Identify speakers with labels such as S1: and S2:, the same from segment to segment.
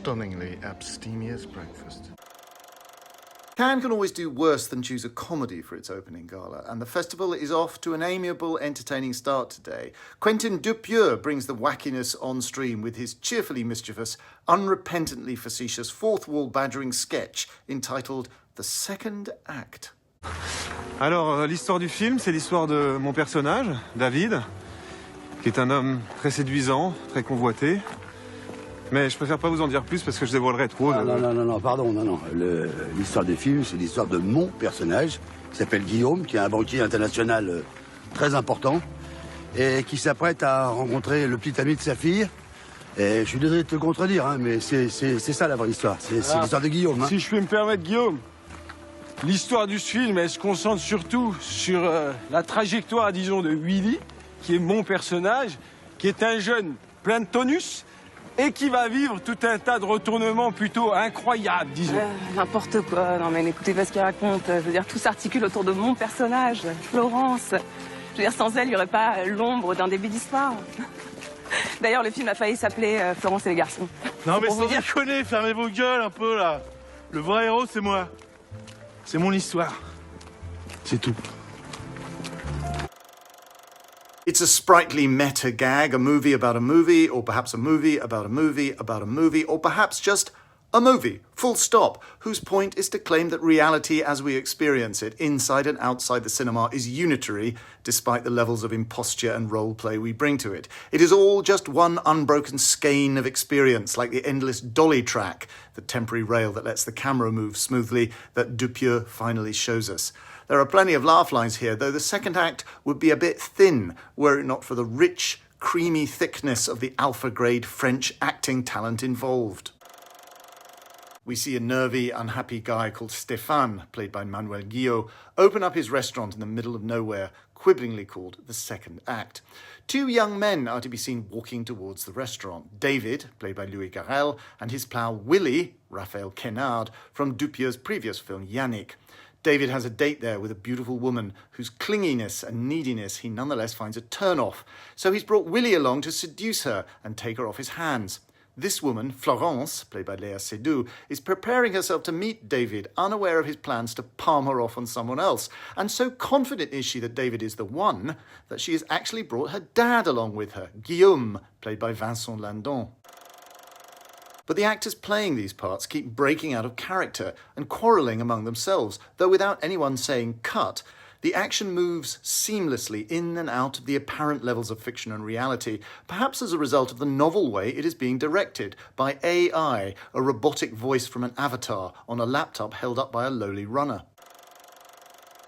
S1: stunningly abstemious breakfast.
S2: Cannes can always do worse than choose a comedy for its opening gala, and the festival is off to an amiable, entertaining start today. Quentin Dupieux brings the wackiness on stream with his cheerfully mischievous, unrepentantly facetious, fourth-wall badgering sketch entitled The Second Act.
S3: Alors, l'histoire du film, c'est l'histoire de mon personnage, David, qui est un homme très séduisant, très convoité. Mais je préfère pas vous en dire plus parce que je dévoilerai trop.
S4: Non, pardon. L'histoire du film, c'est l'histoire de mon personnage, qui s'appelle Guillaume, qui est un banquier international très important, et qui s'apprête à rencontrer le petit ami de sa fille. Et je suis désolé de te contredire, hein, mais c'est ça la vraie histoire. C'est l'histoire de Guillaume. Hein.
S5: Si je puis me permettre, Guillaume, l'histoire du film, elle se concentre surtout sur la trajectoire, disons, de Willy, qui est mon personnage, qui est un jeune plein de tonus, et qui va vivre tout un tas de retournements plutôt incroyables, disons.
S6: N'importe quoi. Non, mais n'écoutez pas ce qu'il raconte. Je veux dire, tout s'articule autour de mon personnage, Florence. Je veux dire, sans elle, il n'y aurait pas l'ombre d'un début d'histoire. D'ailleurs, le film a failli s'appeler Florence et les garçons.
S7: Non, mais sans déconner, fermez vos gueules un peu, là. Le vrai héros, c'est moi. C'est mon histoire. C'est tout.
S2: It's a sprightly meta gag, a movie about a movie, or perhaps a movie about a movie about a movie, or perhaps just a movie, full stop, whose point is to claim that reality as we experience it, inside and outside the cinema, is unitary, despite the levels of imposture and role play we bring to it. It is all just one unbroken skein of experience, like the endless dolly track, the temporary rail that lets the camera move smoothly, that Dupieux finally shows us. There are plenty of laugh lines here, though the second act would be a bit thin were it not for the rich, creamy thickness of the alpha-grade French acting talent involved. We see a nervy, unhappy guy called Stéphane, played by Manuel Guillot, open up his restaurant in the middle of nowhere, quibblingly called the second act. Two young men are to be seen walking towards the restaurant. David, played by Louis Garrel, and his pal Willy, Raphael Quenard, from Dupieux's previous film Yannick. David has a date there with a beautiful woman whose clinginess and neediness he nonetheless finds a turn-off. So he's brought Willy along to seduce her and take her off his hands. This woman, Florence, played by Léa Seydoux, is preparing herself to meet David, unaware of his plans to palm her off on someone else. And so confident is she that David is the one, that she has actually brought her dad along with her, Guillaume, played by Vincent Landon. But the actors playing these parts keep breaking out of character and quarrelling among themselves, though without anyone saying cut. The action moves seamlessly in and out of the apparent levels of fiction and reality, perhaps as a result of the novel way it is being directed, by AI, a robotic voice from an avatar on a laptop held up by a lowly runner.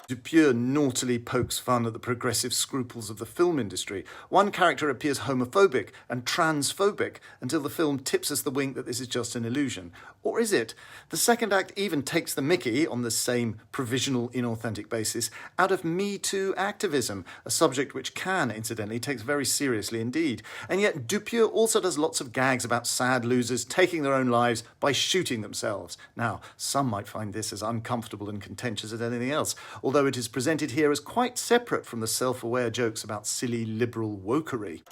S2: Dupieux naughtily pokes fun at the progressive scruples of the film industry. One character appears homophobic and transphobic until the film tips us the wink that this is just an illusion. Or is it? The second act even takes the mickey, on the same provisional, inauthentic basis, out of Me Too activism, a subject which Cannes, incidentally, takes very seriously indeed. And yet Dupieux also does lots of gags about sad losers taking their own lives by shooting themselves. Now, some might find this as uncomfortable and contentious as anything else, although it is presented here as quite separate from the self-aware jokes about silly liberal wokery.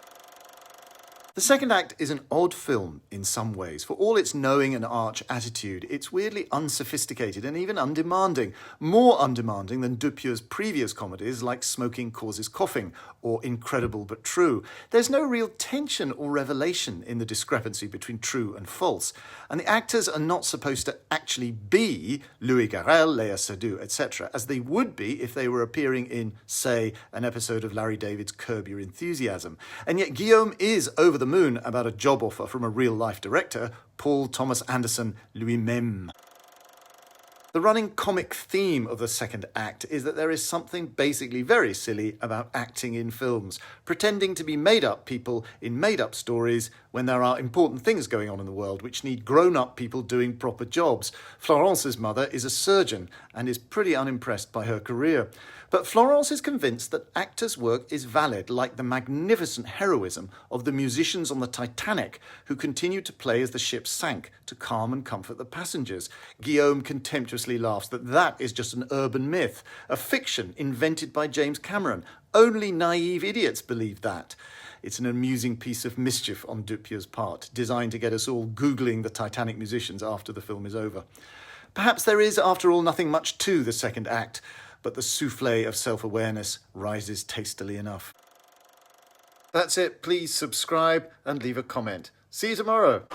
S2: The second act is an odd film in some ways. For all its knowing and arch attitude, it's weirdly unsophisticated and even undemanding. More undemanding than Dupieux's previous comedies like Smoking Causes Coughing or Incredible But True. There's no real tension or revelation in the discrepancy between true and false. And the actors are not supposed to actually be Louis Garrel, Léa Seydoux, etc., as they would be if they were appearing in, say, an episode of Larry David's Curb Your Enthusiasm. And yet Guillaume is over the moon about a job offer from a real-life director, Paul Thomas Anderson lui-même. The running comic theme of the second act is that there is something basically very silly about acting in films, pretending to be made-up people in made-up stories when there are important things going on in the world which need grown-up people doing proper jobs. Florence's mother is a surgeon and is pretty unimpressed by her career. But Florence is convinced that actors' work is valid, like the magnificent heroism of the musicians on the Titanic who continued to play as the ship sank to calm and comfort the passengers. Guillaume contemptuously shamelessly laughs that that is just an urban myth, a fiction invented by James Cameron. Only naive idiots believe that. It's an amusing piece of mischief on Dupier's part, designed to get us all Googling the Titanic musicians after the film is over. Perhaps there is, after all, nothing much to the second act, but the souffle of self-awareness rises tastily enough. That's it. Please subscribe and leave a comment. See you tomorrow.